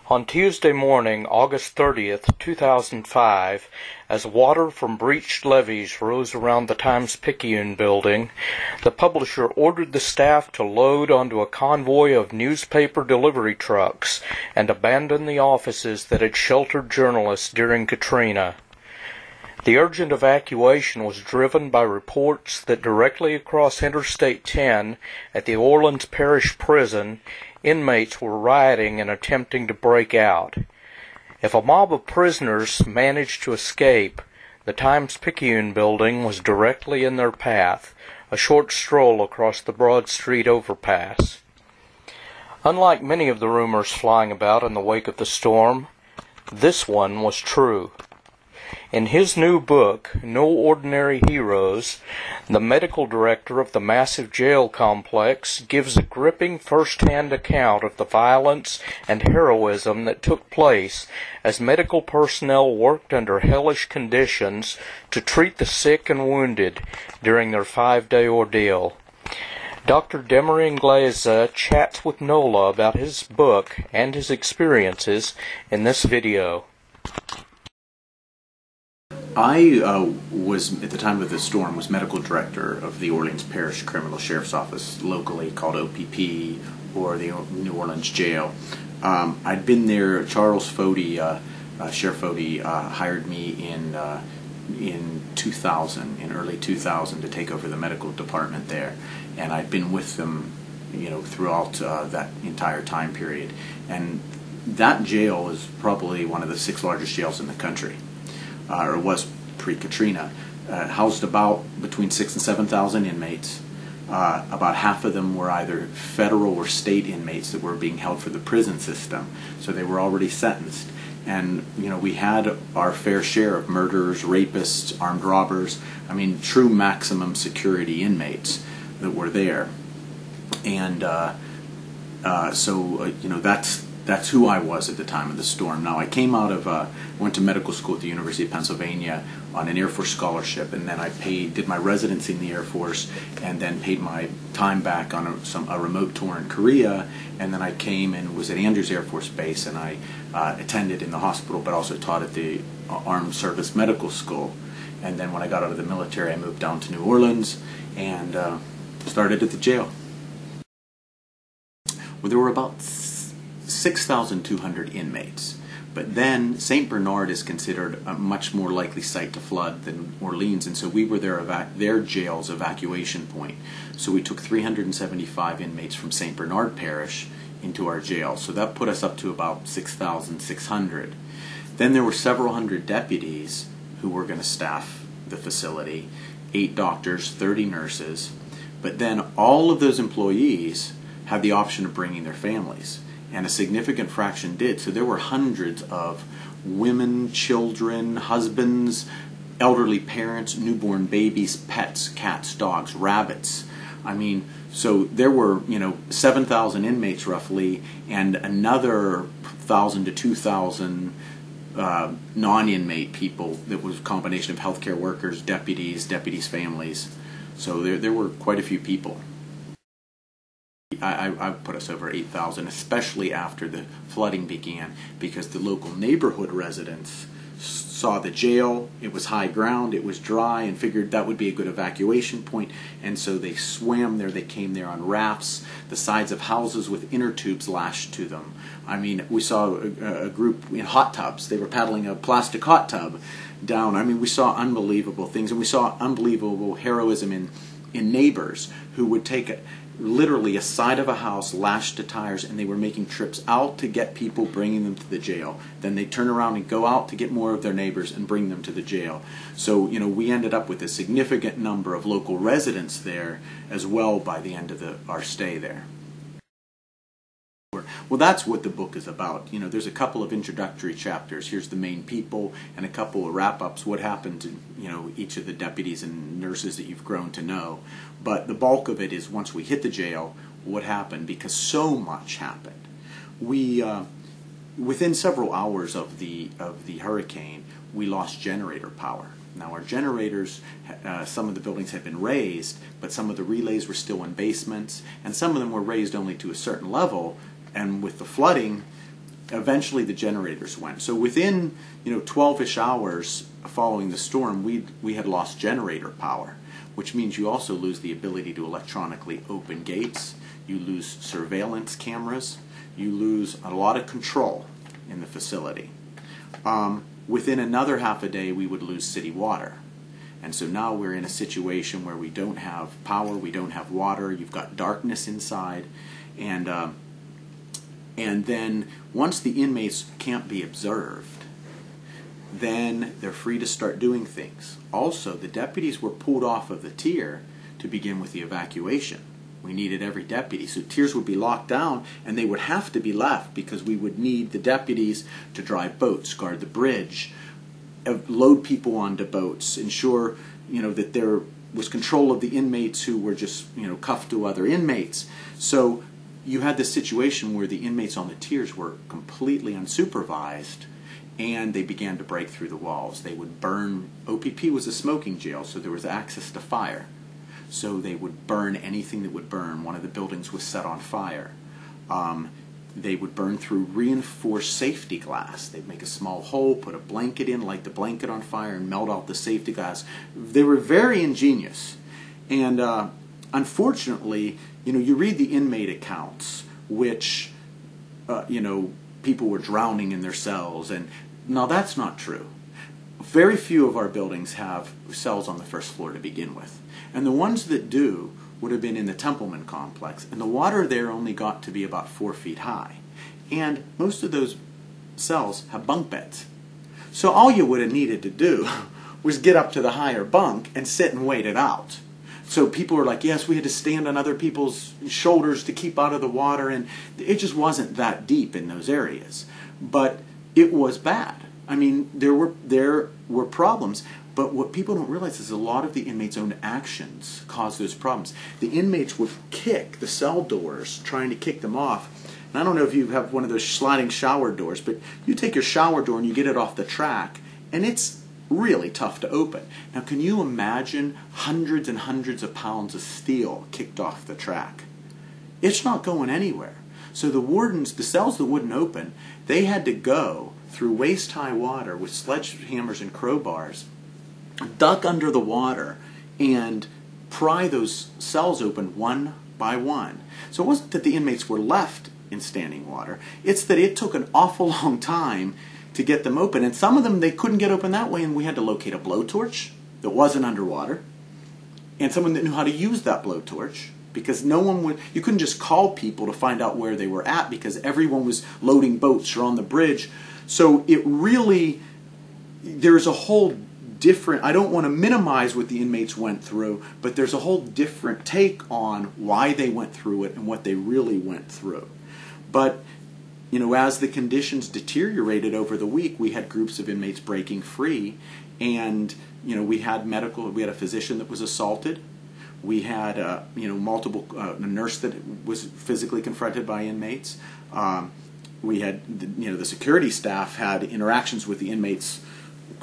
On Tuesday morning, August 30th, 2005, as water from breached levees rose around the Times-Picayune building, the publisher ordered the staff to load onto a convoy of newspaper delivery trucks and abandon the offices that had sheltered journalists during Katrina. The urgent evacuation was driven by reports that directly across Interstate 10 at the Orleans Parish Prison, inmates were rioting and attempting to break out. If a mob of prisoners managed to escape, the Times-Picayune building was directly in their path, a short stroll across the Broad Street overpass. Unlike many of the rumors flying about in the wake of the storm, this one was true. In his new book, No Ordinary Heroes, the medical director of the massive jail complex gives a gripping first-hand account of the violence and heroism that took place as medical personnel worked under hellish conditions to treat the sick and wounded during their 5-day ordeal. Dr. Dem Inglese chats with Nola about his book and his experiences in this video. I was, at the time of the storm, was medical director of the Orleans Parish Criminal Sheriff's Office, locally called OPP, or the New Orleans Jail. I'd been there. Charles Fody, Sheriff Fody, hired me in 2000, in early 2000, to take over the medical department there, and I'd been with them, throughout that entire time period. And that jail is probably one of the 6 largest jails in the country. Or was pre-Katrina, housed about between 6,000 and 7,000 inmates. About half of them were either federal or state inmates that were being held for the prison system, so they were already sentenced. And we had our fair share of murderers, rapists, armed robbers. I mean, true maximum security inmates that were there. And that's who I was at the time of the storm. Now, I came out of, went to medical school at the University of Pennsylvania on an Air Force scholarship, and then I did my residency in the Air Force, and then paid my time back on a remote tour in Korea, and then I came and was at Andrews Air Force Base, and I attended in the hospital, but also taught at the Armed Service Medical School. And then when I got out of the military, I moved down to New Orleans and started at the jail. Well, there were about 6,200 inmates, but then St. Bernard is considered a much more likely site to flood than Orleans, and so we were their jail's evacuation point. So we took 375 inmates from St. Bernard Parish into our jail, so that put us up to about 6,600. Then there were several hundred deputies who were going to staff the facility, 8 doctors, 30 nurses, but then all of those employees had the option of bringing their families. And a significant fraction did. So there were hundreds of women, children, husbands, elderly parents, newborn babies, pets, cats, dogs, rabbits. I mean, so there were, 7,000 inmates roughly, and another 1,000 to 2,000 non-inmate people. That was a combination of healthcare workers, deputies' families. So there were quite a few people. I put us over 8,000, especially after the flooding began, because the local neighborhood residents saw the jail, it was high ground, it was dry, and figured that would be a good evacuation point, and so they swam there. They came there on rafts, the sides of houses with inner tubes lashed to them. I mean, we saw a group in hot tubs. They were paddling a plastic hot tub down. I mean, we saw unbelievable things, and we saw unbelievable heroism in neighbors who would take literally a side of a house lashed to tires, and they were making trips out to get people, bringing them to the jail. Then they turn around and go out to get more of their neighbors and bring them to the jail. So, we ended up with a significant number of local residents there as well by the end of our stay there. Well, that's what the book is about. There's a couple of introductory chapters. Here's the main people, and a couple of wrap-ups, what happened to, each of the deputies and nurses that you've grown to know. But the bulk of it is once we hit the jail, what happened, because so much happened. We, within several hours of the hurricane, we lost generator power. Now, our generators, some of the buildings had been raised, but some of the relays were still in basements, and some of them were raised only to a certain level. And with the flooding, eventually the generators went. So within 12-ish hours following the storm, we had lost generator power, which means you also lose the ability to electronically open gates. You lose surveillance cameras. You lose a lot of control in the facility. Within another half a day, we would lose city water. And so now we're in a situation where we don't have power, we don't have water, you've got darkness inside, and then once the inmates can't be observed, then they're free to start doing things. Also, the deputies were pulled off of the tier to begin with the evacuation. We needed every deputy, so tiers would be locked down, and they would have to be left because we would need the deputies to drive boats, guard the bridge, load people onto boats, ensure that there was control of the inmates who were just cuffed to other inmates. So you had this situation where the inmates on the tiers were completely unsupervised, and they began to break through the walls. They would burn. OPP was a smoking jail, so there was access to fire. So they would burn anything that would burn. One of the buildings was set on fire. They would burn through reinforced safety glass. They'd make a small hole, put a blanket in, light the blanket on fire, and melt out the safety glass. They were very ingenious. And unfortunately, you read the inmate accounts, which, people were drowning in their cells. And now that's not true. Very few of our buildings have cells on the first floor to begin with. And the ones that do would have been in the Templeman complex, and the water there only got to be about 4 feet high. And most of those cells have bunk beds. So all you would have needed to do was get up to the higher bunk and sit and wait it out. So people were like, yes, we had to stand on other people's shoulders to keep out of the water, and it just wasn't that deep in those areas. But it was bad. I mean, there were problems. But what people don't realize is a lot of the inmates' own actions cause those problems. The inmates would kick the cell doors, trying to kick them off. And I don't know if you have one of those sliding shower doors, but you take your shower door and you get it off the track, and it's really tough to open. Now, can you imagine hundreds and hundreds of pounds of steel kicked off the track? It's not going anywhere. So the wardens, the cells that wouldn't open, they had to go through waist-high water with sledgehammers and crowbars, duck under the water, and pry those cells open one by one. So it wasn't that the inmates were left in standing water. It's that it took an awful long time to get them open. And some of them, they couldn't get open that way, and we had to locate a blowtorch that wasn't underwater, and someone that knew how to use that blowtorch, because you couldn't just call people to find out where they were at, because everyone was loading boats or on the bridge. So it really, there's a whole different, I don't want to minimize what the inmates went through, but there's a whole different take on why they went through it and what they really went through. But, as the conditions deteriorated over the week, we had groups of inmates breaking free, and, we had a physician that was assaulted. We had, a nurse that was physically confronted by inmates. We had, the security staff had interactions with the inmates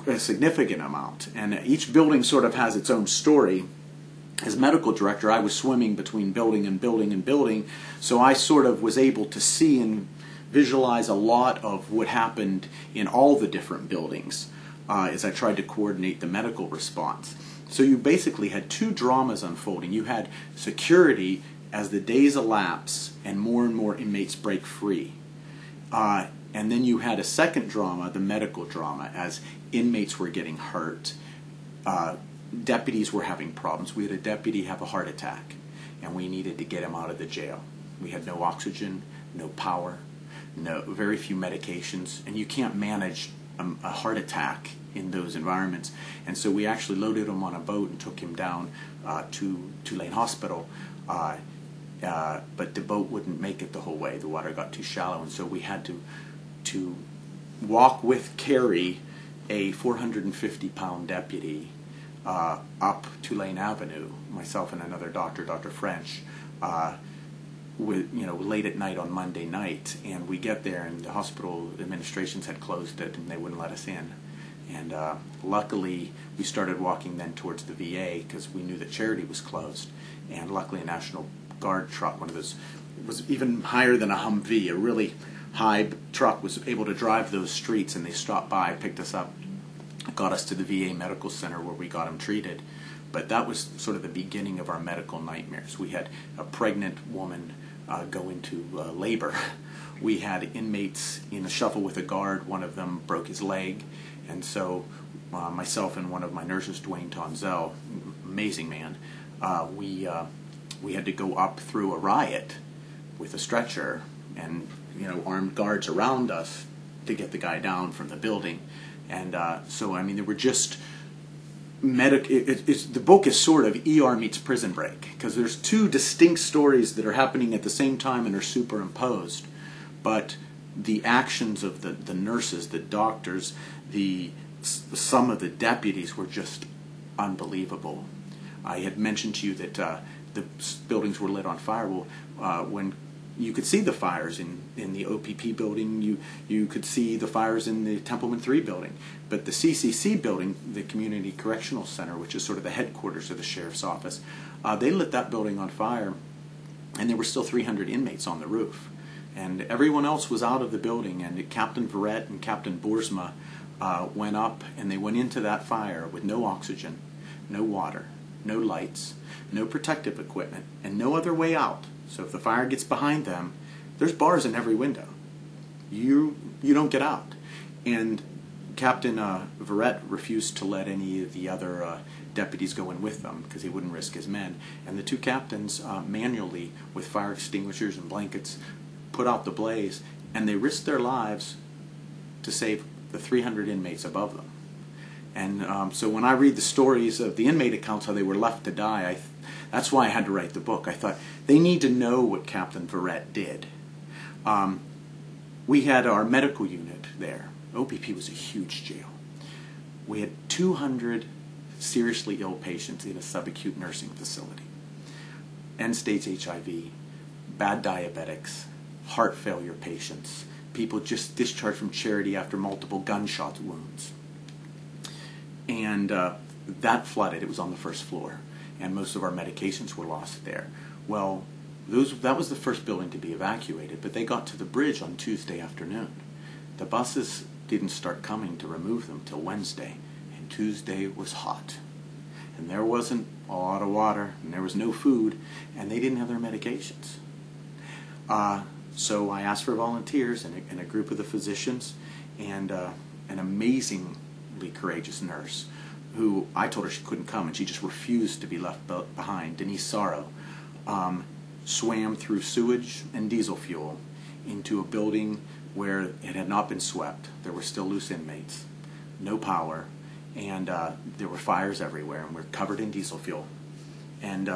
a significant amount, and each building sort of has its own story. As medical director, I was swimming between building and building and building, so I sort of was able to see and visualize a lot of what happened in all the different buildings as I tried to coordinate the medical response. So you basically had two dramas unfolding. You had security as the days elapse and more inmates break free. And then you had a second drama, the medical drama, as inmates were getting hurt. Deputies were having problems. We had a deputy have a heart attack, and we needed to get him out of the jail. We had no oxygen, no power, very few medications, and you can't manage a heart attack in those environments. And so we actually loaded him on a boat and took him down to Tulane Hospital. But the boat wouldn't make it the whole way. The water got too shallow, and so we had to carry a 450-pound deputy up Tulane Avenue, myself and another doctor, Dr. French, late at night on Monday night. And we get there, and the hospital administrations had closed it, and they wouldn't let us in. And luckily, we started walking then towards the VA because we knew that Charity was closed. And luckily, a National Guard truck, one of those, was even higher than a Humvee, a really Hybe truck was able to drive those streets, and they stopped by, picked us up, got us to the VA medical center where we got him treated. But that was sort of the beginning of our medical nightmares. We had a pregnant woman go into labor. We had inmates in a shuffle with a guard. One of them broke his leg, and so myself and one of my nurses, Dwayne Tonzel, amazing man, we had to go up through a riot with a stretcher and armed guards around us to get the guy down from the building. And so I mean, there were just the book is sort of ER meets Prison Break, because there's two distinct stories that are happening at the same time and are superimposed, but the actions of the nurses, the doctors, some of the deputies were just unbelievable. I had mentioned to you that the buildings were lit on fire. Well, when you could see the fires in the OPP building, you could see the fires in the Templeman 3 building. But the CCC building, the Community Correctional Center, which is sort of the headquarters of the sheriff's office, they lit that building on fire, and there were still 300 inmates on the roof. And everyone else was out of the building, and Captain Verrett and Captain Boersma went up, and they went into that fire with no oxygen, no water, no lights, no protective equipment, and no other way out. So if the fire gets behind them, there's bars in every window. You don't get out. And Captain Verrett refused to let any of the other deputies go in with them because he wouldn't risk his men. And the two captains manually, with fire extinguishers and blankets, put out the blaze, and they risked their lives to save the 300 inmates above them. And so when I read the stories of the inmate accounts, how they were left to die, that's why I had to write the book. I thought, they need to know what Captain Verrett did. We had our medical unit there. OPP was a huge jail. We had 200 seriously ill patients in a subacute nursing facility. End-stage HIV, bad diabetics, heart failure patients, people just discharged from charity after multiple gunshot wounds. And that flooded. It was on the first floor, and most of our medications were lost there. Well, that was the first building to be evacuated, but they got to the bridge on Tuesday afternoon. The buses didn't start coming to remove them till Wednesday, and Tuesday was hot. And there wasn't a lot of water, and there was no food, and they didn't have their medications. So I asked for volunteers and a group of the physicians, and an amazingly courageous nurse who I told her she couldn't come, and she just refused to be left behind. Denise Sorrow swam through sewage and diesel fuel into a building where it had not been swept. There were still loose inmates, no power, and there were fires everywhere, and we're covered in diesel fuel. And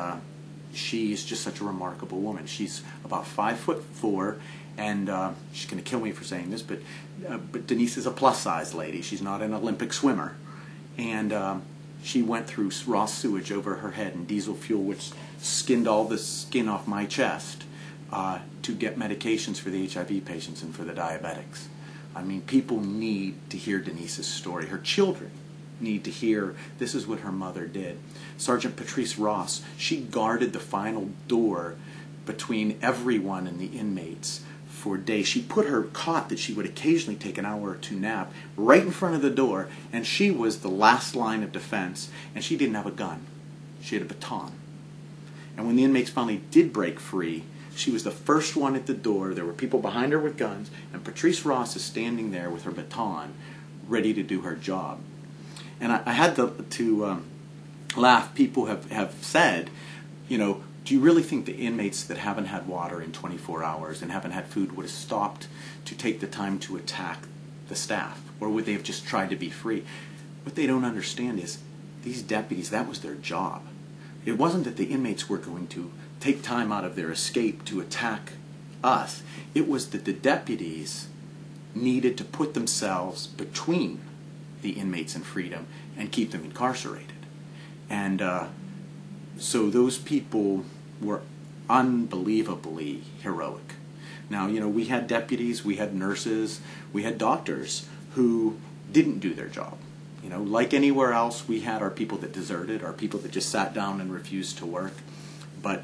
she's just such a remarkable woman. She's about 5'4", and she's going to kill me for saying this, but Denise is a plus-size lady. She's not an Olympic swimmer. And she went through raw sewage over her head and diesel fuel, which skinned all the skin off my chest, to get medications for the HIV patients and for the diabetics. I mean, people need to hear Denise's story. Her children need to hear this is what her mother did. Sergeant Patrice Ross, she guarded the final door between everyone and the inmates for days. She put her cot that she would occasionally take an hour or two nap right in front of the door, and she was the last line of defense, and she didn't have a gun. She had a baton. And when the inmates finally did break free, she was the first one at the door. There were people behind her with guns, and Patrice Ross is standing there with her baton, ready to do her job. And I had to laugh. People have said, do you really think the inmates that haven't had water in 24 hours and haven't had food would have stopped to take the time to attack the staff? Or would they have just tried to be free? What they don't understand is these deputies, that was their job. It wasn't that the inmates were going to take time out of their escape to attack us. It was that the deputies needed to put themselves between the inmates and freedom and keep them incarcerated. And so those people were unbelievably heroic. Now, we had deputies, we had nurses, we had doctors who didn't do their job. Like anywhere else, we had our people that deserted, our people that just sat down and refused to work. But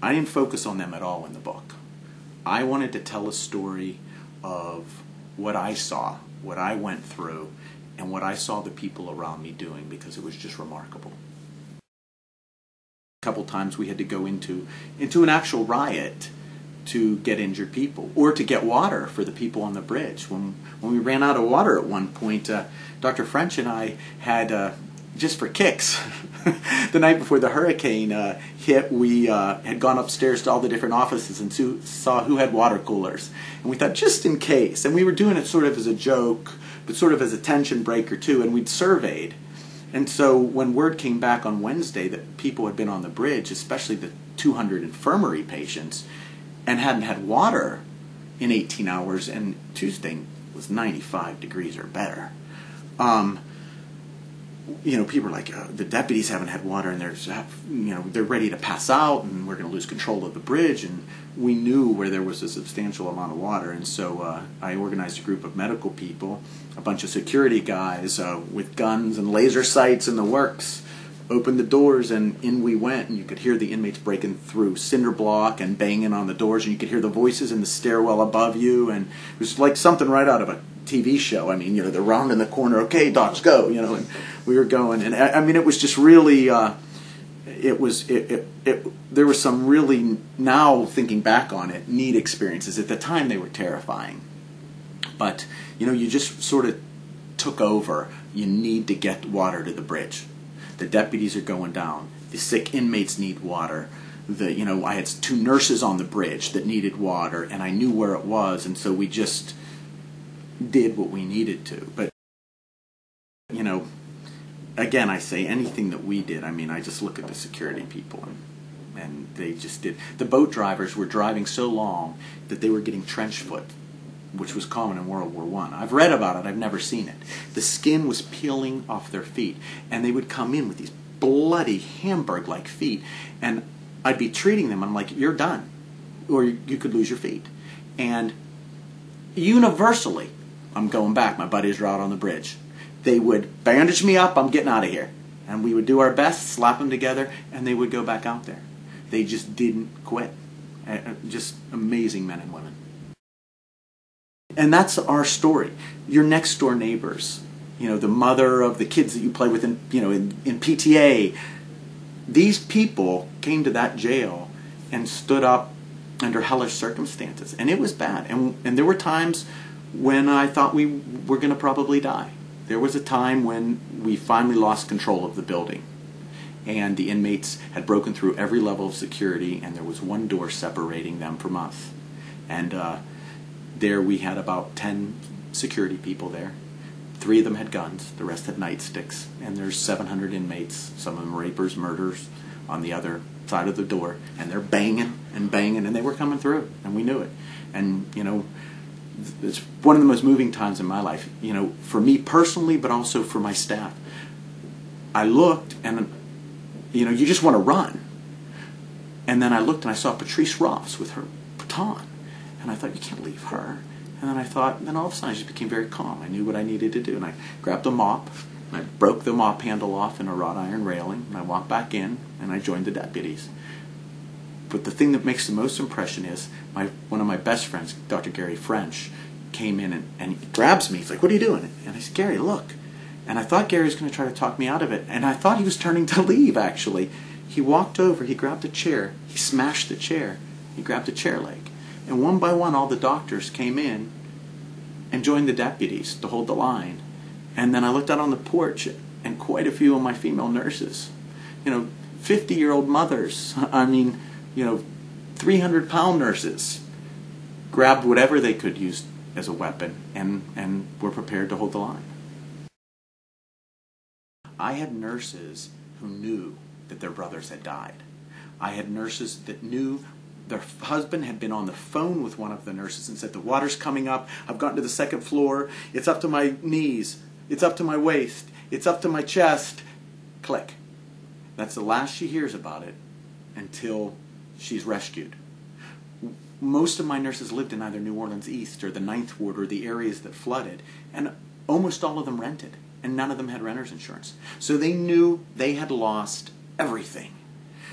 I didn't focus on them at all in the book. I wanted to tell a story of what I saw, what I went through, and what I saw the people around me doing, because it was just remarkable. A couple times we had to go into an actual riot to get injured people, or to get water for the people on the bridge. When we ran out of water at one point, Dr. French and I had, just for kicks, the night before the hurricane hit, we had gone upstairs to all the different offices and saw who had water coolers. And we thought, just in case, and we were doing it sort of as a joke, but sort of as a tension breaker too, and we'd surveyed. And so when word came back on Wednesday that people had been on the bridge, especially the 200 infirmary patients, and hadn't had water in 18 hours, and Tuesday was 95 degrees or better. People were like, the deputies haven't had water, and they're ready to pass out, and we're going to lose control of the bridge. And we knew where there was a substantial amount of water, and so I organized a group of medical people, a bunch of security guys with guns and laser sights and the works, opened the doors, and in we went, and you could hear the inmates breaking through cinder block and banging on the doors, and you could hear the voices in the stairwell above you, and it was like something right out of a TV show. I mean, they're rounding the corner, okay, docs, go, and we were going, and I mean, it was just really, there were some really, now thinking back on it, neat experiences. At the time, they were terrifying, but, you just sort of took over. You need to get water to the bridge. The deputies are going down. The sick inmates need water. I had 2 nurses on the bridge that needed water, and I knew where it was, and so we just did what we needed to. But, again, I say anything that we did, I mean, I just look at the security people, and they just did. The boat drivers were driving so long that they were getting trench foot, which was common in World War I. I've read about it. I've never seen it. The skin was peeling off their feet, and they would come in with these bloody Hamburg-like feet, and I'd be treating them. I'm like, you're done, or you could lose your feet. And universally, I'm going back. My buddies are out on the bridge. They would bandage me up. I'm getting out of here. And we would do our best, slap them together, and they would go back out there. They just didn't quit. Just amazing men and women. And that's our story. Your next door neighbors, the mother of the kids that you play with in PTA, these people came to that jail and stood up under hellish circumstances. And it was bad. And there were times when I thought we were going to probably die. There was a time when we finally lost control of the building. And the inmates had broken through every level of security, and there was one door separating them from us. And there we had about 10 security people there. 3 of them had guns, the rest had nightsticks, and there's 700 inmates, some of them rapers, murderers, on the other side of the door, and they're banging, and they were coming through, and we knew it. And, it's one of the most moving times in my life, for me personally, but also for my staff. I looked, and, you just want to run. And then I looked, and I saw Patrice Ross with her baton. And I thought, you can't leave her. And then I thought, then all of a sudden I just became very calm. I knew what I needed to do. And I grabbed a mop, and I broke the mop handle off in a wrought iron railing, and I walked back in, and I joined the deputies. But the thing that makes the most impression is one of my best friends, Dr. Gary French, came in and he grabs me. He's like, what are you doing? And I said, Gary, look. And I thought Gary was going to try to talk me out of it. And I thought he was turning to leave, actually. He walked over, he grabbed a chair, he smashed the chair, he grabbed a chair leg. And one by one, all the doctors came in and joined the deputies to hold the line. And then I looked out on the porch, and quite a few of my female nurses, 50-year-old mothers, 300-pound nurses, grabbed whatever they could use as a weapon and were prepared to hold the line. I had nurses who knew that their brothers had died. I had nurses that knew their husband had been on the phone with one of the nurses and said, the water's coming up, I've gotten to the 2nd floor, it's up to my knees, it's up to my waist, it's up to my chest. Click. That's the last she hears about it until she's rescued. Most of my nurses lived in either New Orleans East or the 9th Ward or the areas that flooded, and almost all of them rented, and none of them had renter's insurance. So they knew they had lost everything.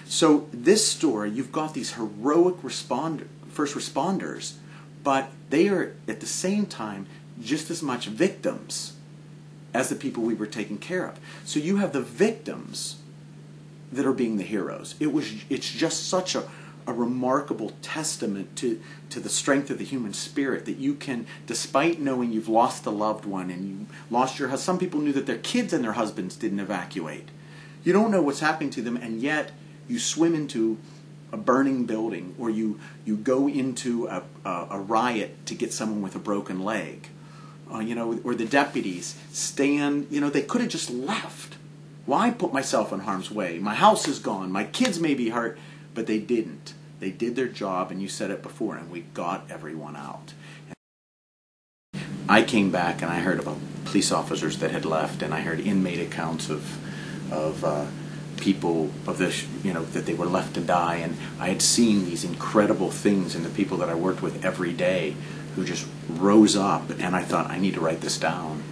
So this story, you've got these heroic first responders but they are at the same time just as much victims as the people we were taking care of. So you have the victims that are being the heroes. It's just such a remarkable testament to the strength of the human spirit that you can, despite knowing you've lost a loved one and you lost your husband. Some people knew that their kids and their husbands didn't evacuate. You don't know what's happening to them, and yet you swim into a burning building, or you go into a riot to get someone with a broken leg. Or the deputies stand, they could have just left. Why put myself in harm's way? My house is gone. My kids may be hurt. But they didn't. They did their job, and you said it before, and we got everyone out. I came back, and I heard about police officers that had left, and I heard inmate accounts of people of this, that they were left to die, and I had seen these incredible things in the people that I worked with every day who just rose up, and I thought, I need to write this down.